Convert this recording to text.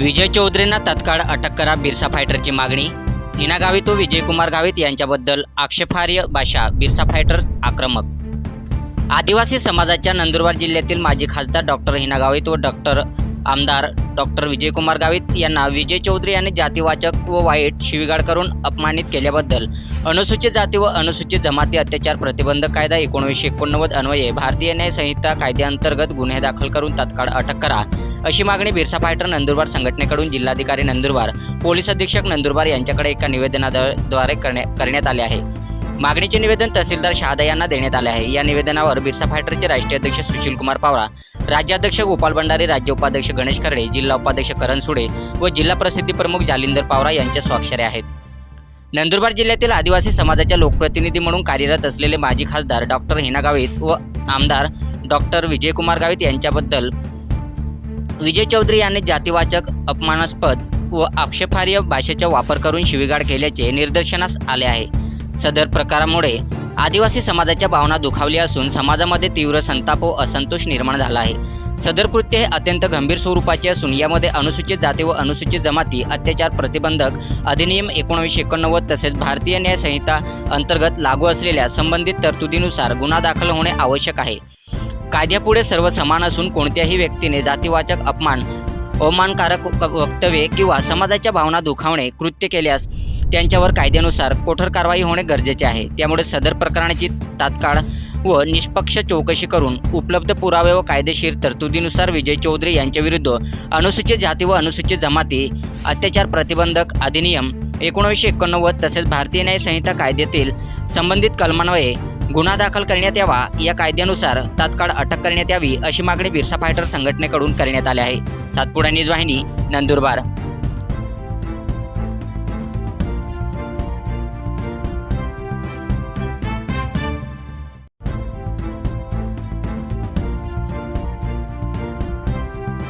विजय चौधरींना तत्काळ अटक करा, बिरसा फायटरची मागणी। हिना गावित व विजयकुमार गावित यांच्याबद्दल आक्षेपार्ह भाषा, बिरसा फायटर्स आक्रमक। आदिवासी समाजाच्या नंदुरबार जिल्ह्यातील माजी खासदार डॉक्टर हिना गावित व आमदार डॉक्टर विजयकुमार गावित यांना विजय चौधरी यांनी जातीवाचक व वाईट शिवीगाळ करून अपमानित केल्याबद्दल अनुसूचित जाती व अनुसूचित जमाती अत्याचार प्रतिबंधक कायदा 1989 अन्वये भारतीय न्याय संहिता कायद्याअंतर्गत गुन्हे दाखल करून तत्काळ अटक करा, अशी मागणी बिरसा फायटर नंदुरबार संघटनेकडून जिल्हाधिकारी नंदुरबार, पोलीस अधीक्षक नंदुरबार यांच्याकडे एका निवेदनाद्वारे करण्यात आले आहे। मागणीचे निवेदन तहसीलदार शहादा यांना देण्यात आले आहे। या निवेदनावर बिरसा फायटरचे राष्ट्रीय अध्यक्ष सुशील कुमार पावरा, राज्याध्यक्ष गोपाल भंडारी, राज्य उपाध्यक्ष गणेश खर्डे, जिल्हा उपाध्यक्ष करण सुडे व जिल्हा प्रसिद्धी प्रमुख जालिंदर पावरा यांच्या स्वाक्षऱ्या आहेत। नंदुरबार जिल्ह्यातील आदिवासी समाजाच्या लोकप्रतिनिधी म्हणून कार्यरत असलेले माजी खासदार डॉक्टर हिना गावित व आमदार डॉक्टर विजयकुमार गावित यांच्याबद्दल विजय चौधरी यांनी जातीवाचक, अपमानास्पद व आक्षेपार्ह भाषेचा वापर करून शिवीगाळ केल्याचे निदर्शनास आले आहे। सदर प्रकारामुळे आदिवासी समाजाच्या भावना दुखावल्या असून समाजामध्ये तीव्र संताप व असंतोष निर्माण झाला आहे। सदर कृत्य हे अत्यंत गंभीर स्वरूपाचे असून यामध्ये अनुसूचित जाती व अनुसूचित जमाती अत्याचार प्रतिबंधक अधिनियम 1989 तसेच भारतीय न्याय संहिता अंतर्गत लागू असलेल्या संबंधित तरतुदीनुसार गुन्हा दाखल होणे आवश्यक आहे। कायद्यापुढे सर्व समान असून कोणत्याही व्यक्तीने जातीवाचक, अपमान, अवमानकारक वक्तव्ये किंवा समाजाच्या भावना दुखावणे कृत्य केल्यास त्यांच्यावर कायद्यानुसार कठोर कारवाई होणे गरजेचे आहे। त्यामुळे सदर प्रकरणाची तात्काळ व निष्पक्ष चौकशी करून उपलब्ध पुरावे व कायदेशीर तरतुदीनुसार विजय चौधरी यांच्याविरुद्ध अनुसूचित जाती व अनुसूचित जमाती अत्याचार प्रतिबंधक अधिनियम 1989 तसेच भारतीय न्याय संहिता कायद्यातील संबंधित कलमान्वये गुन्हा दाखल करण्यात यावा, या कायद्यानुसार तात्काळ अटक करण्यात यावी, अशी मागणी बिरसा फायटर संघटनेकडून करण्यात आली आहे। सातपुडा न्यूज वाहिनी, नंदुरबार।